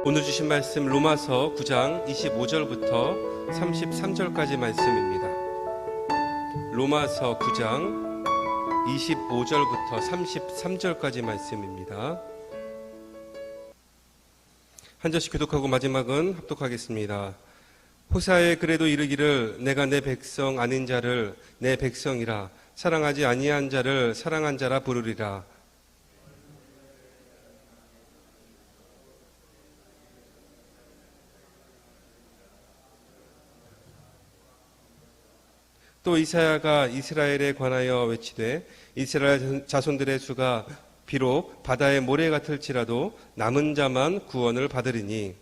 오늘 주신 말씀 로마서 9장 25절부터 33절까지 말씀입니다. 로마서 9장 25절부터 33절까지 말씀입니다. 한 절씩 교독하고 마지막은 합독하겠습니다. 호사에 그래도 이르기를 내가 내 백성 아닌 자를 내 백성이라 사랑하지 아니한 자를 사랑한 자라 부르리라. 또 이사야가 이스라엘에 관하여 외치되 이스라엘 자손들의 수가 비록 바다의 모래 같을지라도 남은 자만 구원을 받으리니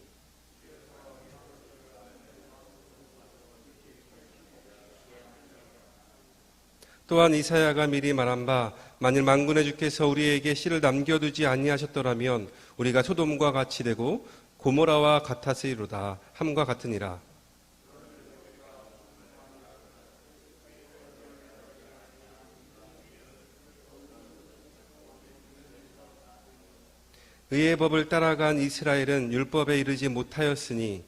또한 이사야가 미리 말한 바 만일 만군의 주께서 우리에게 씨를 남겨두지 아니하셨더라면 우리가 소돔과 같이 되고 고모라와 같았으리로다 함과 같으니라. 의의 법을 따라간 이스라엘은 율법에 이르지 못하였으니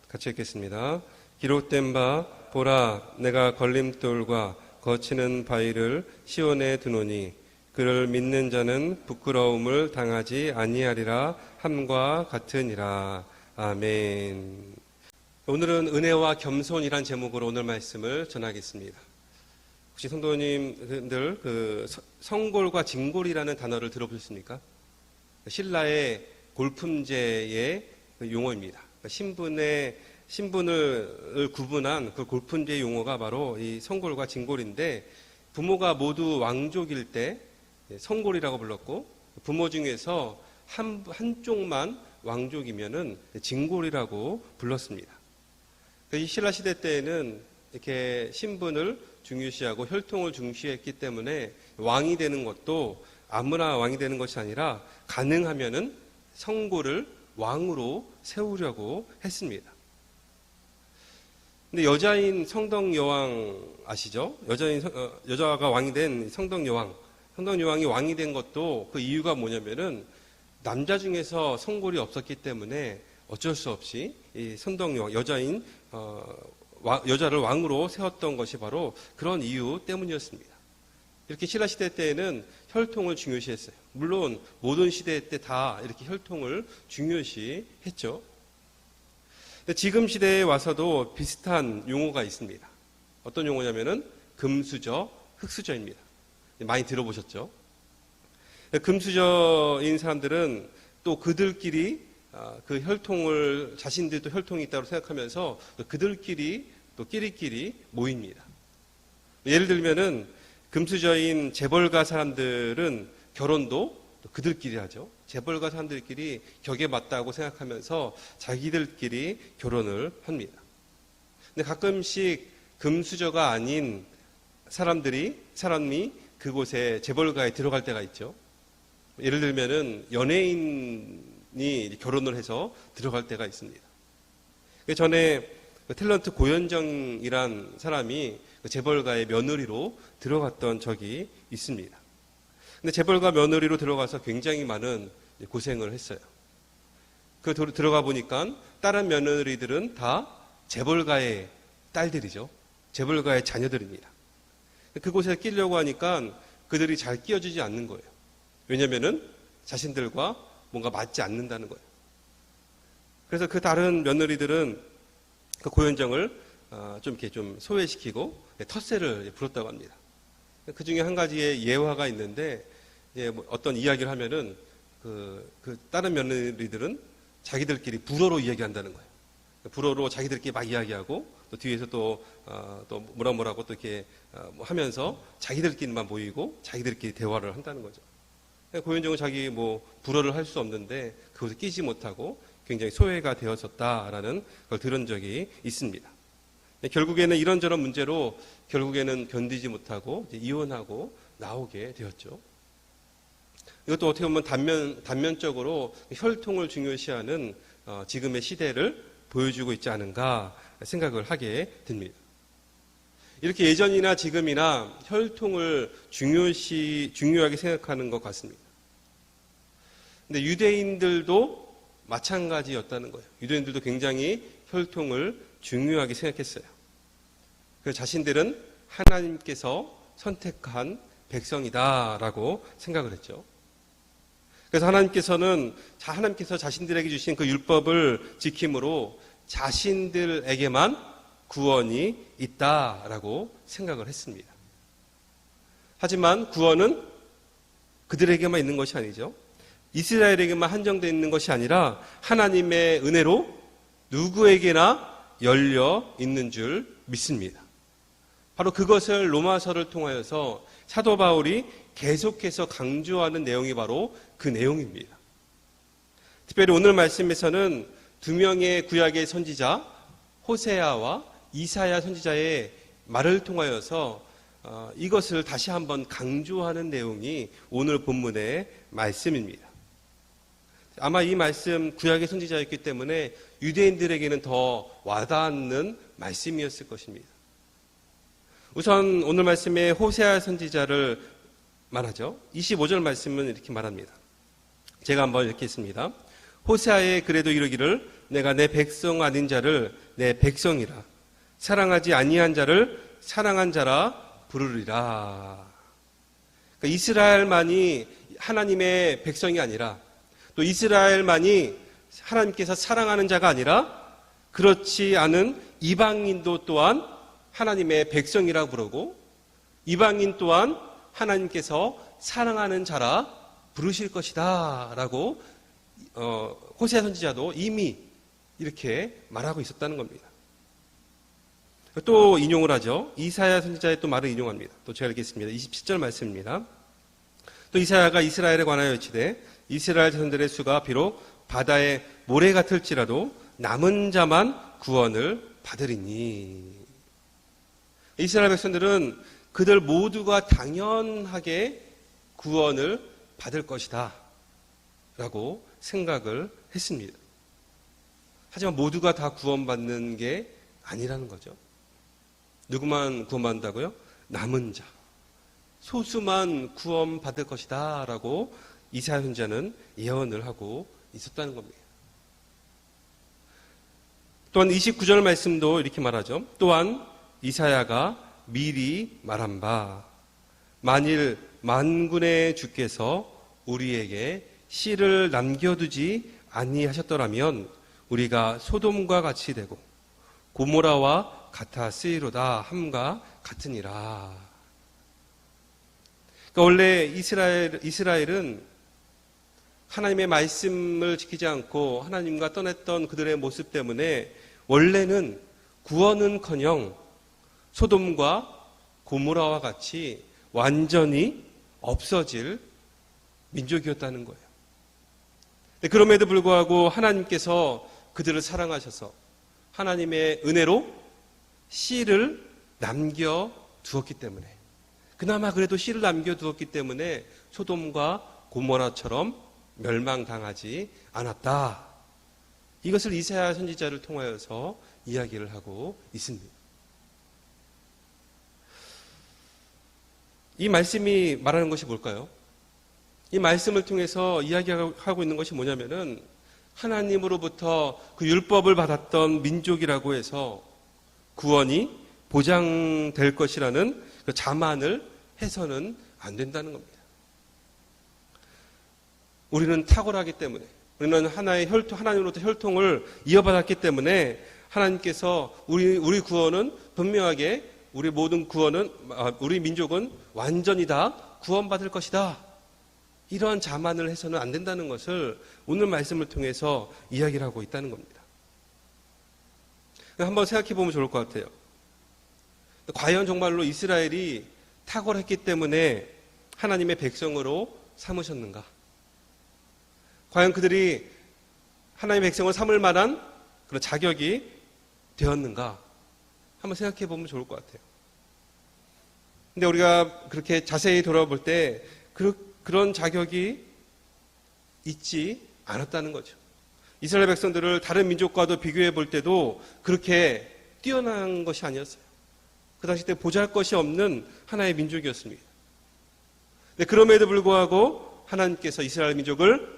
같이 읽겠습니다. 기록된 바 보라 내가 걸림돌과 거치는 바위를 시온에 두노니 그를 믿는 자는 부끄러움을 당하지 아니하리라 함과 같으니라. 아멘. 오늘은 은혜와 겸손이란 제목으로 오늘 말씀을 전하겠습니다. 혹시 성도님들 성골과 진골이라는 단어를 들어보셨습니까? 신라의 골품제의 용어입니다. 신분을 구분한 그 골품제 용어가 바로 이 성골과 진골인데 부모가 모두 왕족일 때 성골이라고 불렀고 부모 중에서 한쪽만 왕족이면은 진골이라고 불렀습니다. 이 신라 시대 때에는 이렇게 신분을 중요시하고 혈통을 중시했기 때문에 왕이 되는 것도 아무나 왕이 되는 것이 아니라 가능하면은 성골을 왕으로 세우려고 했습니다. 근데 여자인 성덕여왕 아시죠? 여자가 왕이 된 성덕여왕이 왕이 된 것도 그 이유가 뭐냐면은 남자 중에서 성골이 없었기 때문에 어쩔 수 없이 이 성덕여왕 여자를 왕으로 세웠던 것이 바로 그런 이유 때문이었습니다. 이렇게 신라 시대 때에는 혈통을 중요시했어요. 물론 모든 시대 때 다 이렇게 혈통을 중요시했죠. 근데 지금 시대에 와서도 비슷한 용어가 있습니다. 어떤 용어냐면은 금수저, 흑수저입니다. 많이 들어보셨죠? 금수저인 사람들은 또 그들끼리 그 혈통을 자신들도 혈통이 있다고 생각하면서 그들끼리 또 끼리끼리 모입니다. 예를 들면은 금수저인 재벌가 사람들은 결혼도 그들끼리 하죠. 재벌가 사람들끼리 격에 맞다고 생각하면서 자기들끼리 결혼을 합니다. 근데 가끔씩 금수저가 아닌 사람이 그곳에 재벌가에 들어갈 때가 있죠. 예를 들면은 연예인이 결혼을 해서 들어갈 때가 있습니다. 전에 탤런트 고현정이란 사람이 재벌가의 며느리로 들어갔던 적이 있습니다. 근데 재벌가 며느리로 들어가서 굉장히 많은 고생을 했어요. 들어가 보니까 다른 며느리들은 다 재벌가의 딸들이죠. 재벌가의 자녀들입니다. 그곳에 끼려고 하니까 그들이 잘 끼워주지 않는 거예요. 왜냐면은 자신들과 뭔가 맞지 않는다는 거예요. 그래서 그 다른 며느리들은 그 고현정을 좀 이렇게 좀 소외시키고 텃세를 부렸다고 합니다. 그 중에 한 가지의 예화가 있는데 어떤 이야기를 하면은 그 다른 며느리들은 자기들끼리 불어로 이야기한다는 거예요. 불어로 자기들끼리 막 이야기하고 또 뒤에서 또 뭐라고 또 이렇게 하면서 자기들끼리만 모이고 자기들끼리 대화를 한다는 거죠. 고현정은 자기 불어를 할 수 없는데 그것을 끼지 못하고 굉장히 소외가 되었었다라는 걸 들은 적이 있습니다. 결국에는 이런저런 문제로 결국에는 견디지 못하고 이혼하고 나오게 되었죠. 이것도 어떻게 보면 단면적으로 혈통을 중요시하는 지금의 시대를 보여주고 있지 않은가 생각을 하게 됩니다. 이렇게 예전이나 지금이나 혈통을 중요하게 생각하는 것 같습니다. 근데 유대인들도 마찬가지였다는 거예요. 유대인들도 굉장히 혈통을 중요하게 생각했어요. 그래서 자신들은 하나님께서 선택한 백성이다라고 생각을 했죠. 그래서 하나님께서 자신들에게 주신 그 율법을 지킴으로 자신들에게만 구원이 있다라고 생각을 했습니다. 하지만 구원은 그들에게만 있는 것이 아니죠. 이스라엘에게만 한정되어 있는 것이 아니라 하나님의 은혜로 누구에게나 열려 있는 줄 믿습니다. 바로 그것을 로마서를 통하여서 사도 바울이 계속해서 강조하는 내용이 바로 그 내용입니다. 특별히 오늘 말씀에서는 두 명의 구약의 선지자 호세아와 이사야 선지자의 말을 통하여서 이것을 다시 한번 강조하는 내용이 오늘 본문의 말씀입니다. 아마 이 말씀 구약의 선지자였기 때문에 유대인들에게는 더 와닿는 말씀이었을 것입니다. 우선 오늘 말씀에 호세아 선지자를 말하죠. 25절 말씀은 이렇게 말합니다. 제가 한번 읽겠습니다. 호세아에 그래도 이르기를 내가 내 백성 아닌 자를 내 백성이라 사랑하지 아니한 자를 사랑한 자라 부르리라. 그러니까 이스라엘만이 하나님의 백성이 아니라 또 이스라엘만이 하나님께서 사랑하는 자가 아니라 그렇지 않은 이방인도 또한 하나님의 백성이라고 부르고 이방인 또한 하나님께서 사랑하는 자라 부르실 것이다 라고 호세아 선지자도 이미 이렇게 말하고 있었다는 겁니다. 또 인용을 하죠. 이사야 선지자의 또 말을 인용합니다. 또 제가 읽겠습니다. 27절 말씀입니다. 또 이사야가 이스라엘에 관하여 이르되 이스라엘 자손들의 수가 비록 바다의 모래 같을지라도 남은 자만 구원을 받으리니. 이스라엘 백성들은 그들 모두가 당연하게 구원을 받을 것이다 라고 생각을 했습니다. 하지만 모두가 다 구원받는 게 아니라는 거죠. 누구만 구원받는다고요? 남은 자, 소수만 구원받을 것이다 라고 이사야 선지자는 예언을 하고 있었다는 겁니다. 또한 29절 말씀도 이렇게 말하죠. 또한 이사야가 미리 말한 바 만일 만군의 주께서 우리에게 씨를 남겨두지 아니하셨더라면 우리가 소돔과 같이 되고 고모라와 같아 쓰이로다 함과 같으니라. 그러니까 원래 이스라엘은 하나님의 말씀을 지키지 않고 하나님과 떠났던 그들의 모습 때문에 원래는 구원은커녕 소돔과 고모라와 같이 완전히 없어질 민족이었다는 거예요. 그럼에도 불구하고 하나님께서 그들을 사랑하셔서 하나님의 은혜로 씨를 남겨두었기 때문에 그나마 그래도 씨를 남겨두었기 때문에 소돔과 고모라처럼 멸망당하지 않았다. 이것을 이사야 선지자를 통하여서 이야기를 하고 있습니다. 이 말씀이 말하는 것이 뭘까요? 이 말씀을 통해서 이야기하고 있는 것이 뭐냐면은 하나님으로부터 그 율법을 받았던 민족이라고 해서 구원이 보장될 것이라는 그 자만을 해서는 안 된다는 겁니다. 우리는 탁월하기 때문에 우리는 하나님으로부터 혈통을 이어받았기 때문에 하나님께서 우리 구원은 분명하게 우리 모든 구원은 우리 민족은 완전히 다 구원받을 것이다. 이러한 자만을 해서는 안 된다는 것을 오늘 말씀을 통해서 이야기를 하고 있다는 겁니다. 한번 생각해 보면 좋을 것 같아요. 과연 정말로 이스라엘이 탁월했기 때문에 하나님의 백성으로 삼으셨는가? 과연 그들이 하나님의 백성을 삼을 만한 그런 자격이 되었는가? 한번 생각해 보면 좋을 것 같아요. 근데 우리가 그렇게 자세히 돌아볼 때 그런 자격이 있지 않았다는 거죠. 이스라엘 백성들을 다른 민족과도 비교해 볼 때도 그렇게 뛰어난 것이 아니었어요. 그 당시 때 보잘것이 없는 하나의 민족이었습니다. 근데 그럼에도 불구하고 하나님께서 이스라엘 민족을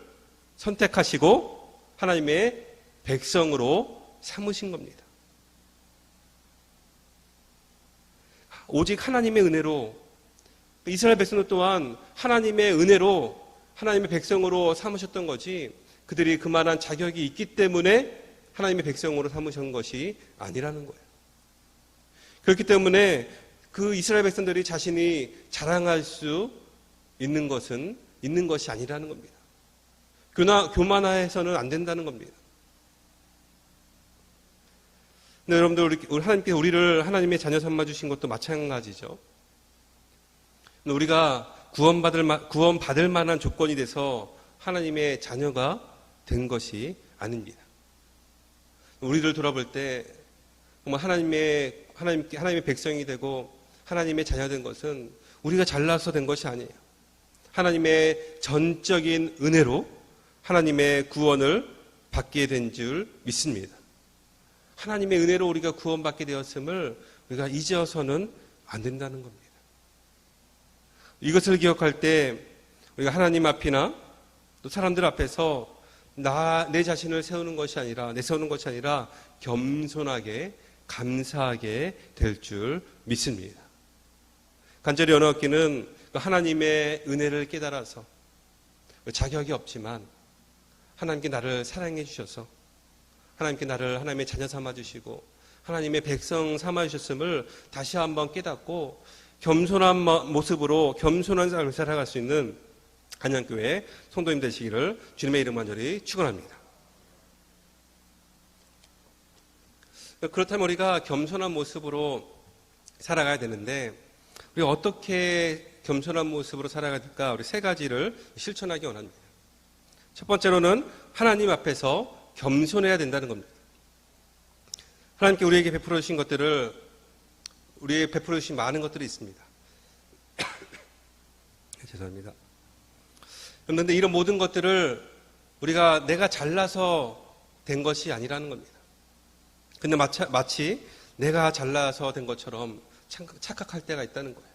선택하시고 하나님의 백성으로 삼으신 겁니다. 오직 하나님의 은혜로, 이스라엘 백성들 또한 하나님의 은혜로 하나님의 백성으로 삼으셨던 거지, 그들이 그만한 자격이 있기 때문에 하나님의 백성으로 삼으신 것이 아니라는 거예요. 그렇기 때문에 그 이스라엘 백성들이 자신이 자랑할 수 있는 것은 있는 것이 아니라는 겁니다. 교만해서는 안 된다는 겁니다. 근데 여러분들, 하나님께서 우리를 하나님의 자녀 삼아주신 것도 마찬가지죠. 우리가 구원받을 만한 조건이 돼서 하나님의 자녀가 된 것이 아닙니다. 우리를 돌아볼 때 정말 하나님의 백성이 되고 하나님의 자녀 된 것은 우리가 잘나서 된 것이 아니에요. 하나님의 전적인 은혜로 하나님의 구원을 받게 된 줄 믿습니다. 하나님의 은혜로 우리가 구원받게 되었음을 우리가 잊어서는 안 된다는 겁니다. 이것을 기억할 때 우리가 하나님 앞이나 또 사람들 앞에서 내 자신을 세우는 것이 아니라, 내세우는 것이 아니라 겸손하게 감사하게 될 줄 믿습니다. 간절히 언어학기는 하나님의 은혜를 깨달아서 자격이 없지만 하나님께 나를 사랑해 주셔서 하나님께 나를 하나님의 자녀 삼아주시고 하나님의 백성 삼아주셨음을 다시 한번 깨닫고 겸손한 모습으로 겸손한 삶을 살아갈 수 있는 한양교회 성도님 되시기를 주님의 이름 간절히 축원합니다. 그렇다면 우리가 겸손한 모습으로 살아가야 되는데, 우리가 어떻게 겸손한 모습으로 살아가야 될까? 우리 세 가지를 실천하기 원합니다. 첫 번째로는 하나님 앞에서 겸손해야 된다는 겁니다. 하나님께 우리에게 베풀어 주신 것들을, 우리에게 베풀어 주신 많은 것들이 있습니다. 죄송합니다. 그런데 이런 모든 것들을 내가 잘나서 된 것이 아니라는 겁니다. 근데 마치 내가 잘나서 된 것처럼 착각할 때가 있다는 거예요.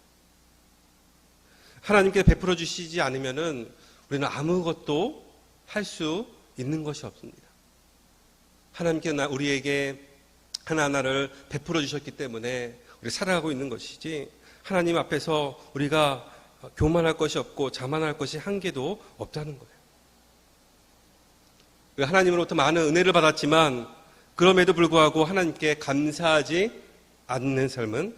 하나님께 베풀어 주시지 않으면은 우리는 아무것도 할 수 있는 것이 없습니다. 하나님께 우리에게 하나하나를 베풀어 주셨기 때문에 우리 살아가고 있는 것이지, 하나님 앞에서 우리가 교만할 것이 없고 자만할 것이 한 개도 없다는 거예요. 하나님으로부터 많은 은혜를 받았지만 그럼에도 불구하고 하나님께 감사하지 않는 삶은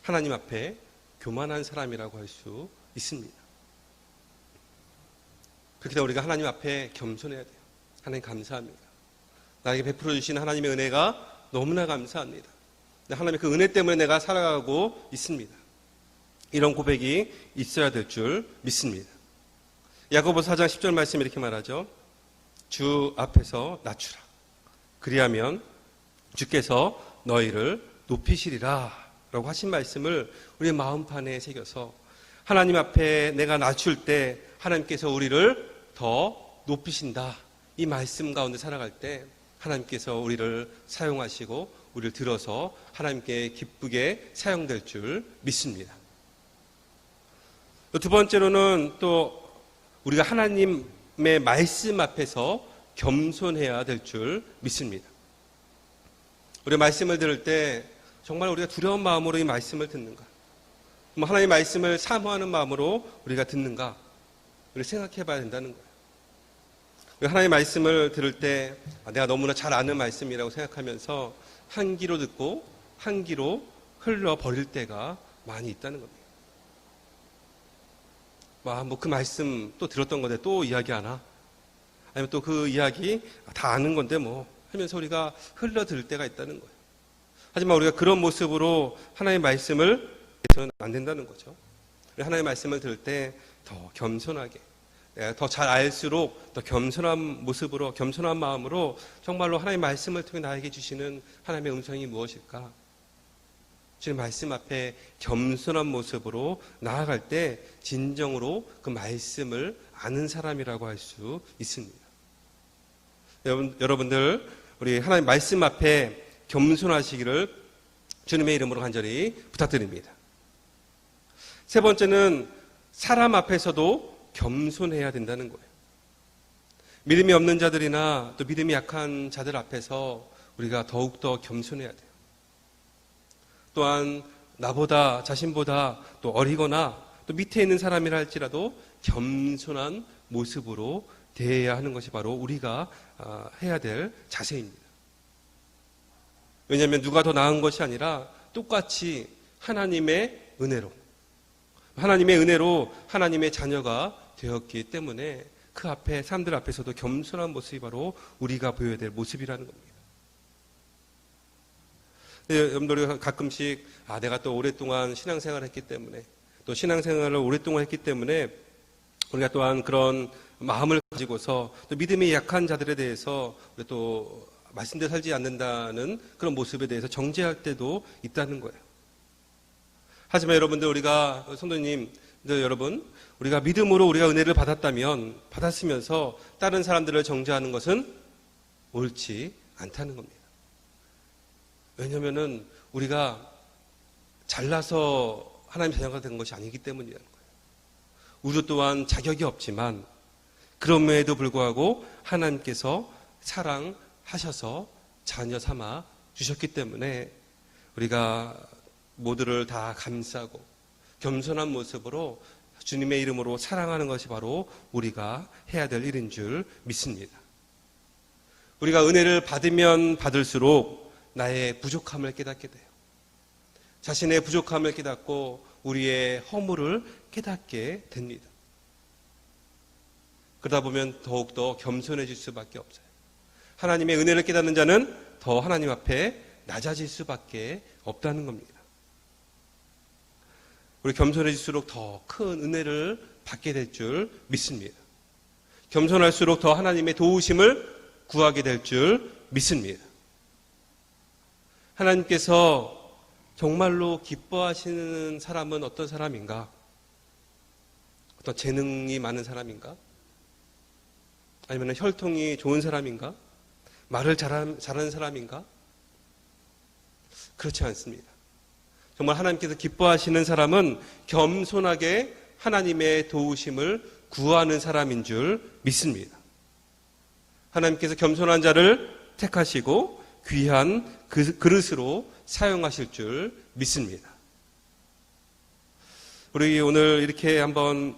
하나님 앞에 교만한 사람이라고 할 수 있습니다. 그렇기 때문에 우리가 하나님 앞에 겸손해야 돼요. 하나님 감사합니다. 나에게 베풀어 주신 하나님의 은혜가 너무나 감사합니다. 하나님의 그 은혜 때문에 내가 살아가고 있습니다. 이런 고백이 있어야 될 줄 믿습니다. 야고보서 4장 10절 말씀 이렇게 말하죠. 주 앞에서 낮추라. 그리하면 주께서 너희를 높이시리라 라고 하신 말씀을 우리의 마음판에 새겨서 하나님 앞에 내가 낮출 때 하나님께서 우리를 더 높이신다, 이 말씀 가운데 살아갈 때 하나님께서 우리를 사용하시고 우리를 들어서 하나님께 기쁘게 사용될 줄 믿습니다. 두 번째로는 또 우리가 하나님의 말씀 앞에서 겸손해야 될 줄 믿습니다. 우리가 말씀을 들을 때 정말 우리가 두려운 마음으로 이 말씀을 듣는가, 하나님의 말씀을 사모하는 마음으로 우리가 듣는가, 우리 생각해 봐야 된다는 거예요. 하나님의 말씀을 들을 때 내가 너무나 잘 아는 말씀이라고 생각하면서 한 귀로 듣고 한 귀로 흘러버릴 때가 많이 있다는 겁니다. 그 말씀 또 들었던 건데 또 이야기하나? 아니면 또 그 이야기 다 아는 건데 하면서 우리가 흘러들 때가 있다는 거예요. 하지만 우리가 그런 모습으로 하나님의 말씀을 해서는 안 된다는 거죠. 하나님의 말씀을 들을 때 더 겸손하게, 더 잘 알수록 더 겸손한 모습으로, 겸손한 마음으로 정말로 하나님의 말씀을 통해 나에게 주시는 하나님의 음성이 무엇일까? 주님 말씀 앞에 겸손한 모습으로 나아갈 때 진정으로 그 말씀을 아는 사람이라고 할 수 있습니다. 여러분들, 우리 하나님 말씀 앞에 겸손하시기를 주님의 이름으로 간절히 부탁드립니다. 세 번째는 사람 앞에서도 겸손해야 된다는 거예요. 믿음이 없는 자들이나 또 믿음이 약한 자들 앞에서 우리가 더욱더 겸손해야 돼요. 또한 나보다 자신보다 또 어리거나 또 밑에 있는 사람이라 할지라도 겸손한 모습으로 대해야 하는 것이 바로 우리가 해야 될 자세입니다. 왜냐하면 누가 더 나은 것이 아니라 똑같이 하나님의 은혜로 하나님의 자녀가 되었기 때문에 그 앞에 사람들 앞에서도 겸손한 모습이 바로 우리가 보여야 될 모습이라는 겁니다. 여러분들이 가끔씩 내가 또 오랫동안 신앙생활을 했기 때문에 또 신앙생활을 오랫동안 했기 때문에 우리가 또한 그런 마음을 가지고서 또 믿음이 약한 자들에 대해서 또 말씀대로 살지 않는다는 그런 모습에 대해서 정죄할 때도 있다는 거예요. 하지만 여러분들, 우리가 성도님들 여러분, 우리가 믿음으로 우리가 은혜를 받았으면서 다른 사람들을 정죄하는 것은 옳지 않다는 겁니다. 왜냐하면은 우리가 잘나서 하나님 자녀가 된 것이 아니기 때문이라는 거예요. 우리 또한 자격이 없지만 그럼에도 불구하고 하나님께서 사랑하셔서 자녀 삼아 주셨기 때문에 우리가 모두를 다 감싸고 겸손한 모습으로 주님의 이름으로 사랑하는 것이 바로 우리가 해야 될 일인 줄 믿습니다. 우리가 은혜를 받으면 받을수록 나의 부족함을 깨닫게 돼요. 자신의 부족함을 깨닫고 우리의 허물을 깨닫게 됩니다. 그러다 보면 더욱더 겸손해질 수밖에 없어요. 하나님의 은혜를 깨닫는 자는 더 하나님 앞에 낮아질 수밖에 없다는 겁니다. 우리 겸손해질수록 더 큰 은혜를 받게 될 줄 믿습니다. 겸손할수록 더 하나님의 도우심을 구하게 될 줄 믿습니다. 하나님께서 정말로 기뻐하시는 사람은 어떤 사람인가? 어떤 재능이 많은 사람인가? 아니면 혈통이 좋은 사람인가? 말을 잘하는 사람인가? 그렇지 않습니다. 정말 하나님께서 기뻐하시는 사람은 겸손하게 하나님의 도우심을 구하는 사람인 줄 믿습니다. 하나님께서 겸손한 자를 택하시고 귀한 그릇으로 사용하실 줄 믿습니다. 우리 오늘 이렇게 한번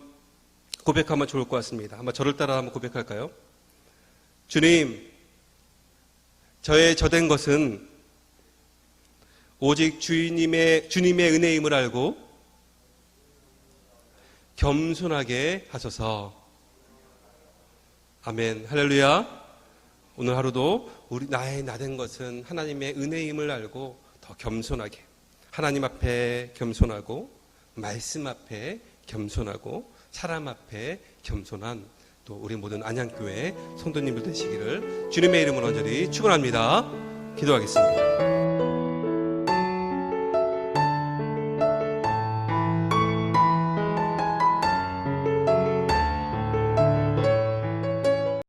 고백하면 좋을 것 같습니다. 한번 저를 따라 한번 고백할까요? 주님, 저의 저된 것은 오직 주님의 은혜임을 알고 겸손하게 하소서. 아멘. 할렐루야. 오늘 하루도 나의 나된 것은 하나님의 은혜임을 알고 더 겸손하게, 하나님 앞에 겸손하고, 말씀 앞에 겸손하고, 사람 앞에 겸손한 또 우리 모든 안양교회 성도님들 되시기를 주님의 이름으로 간절히 축원합니다. 기도하겠습니다.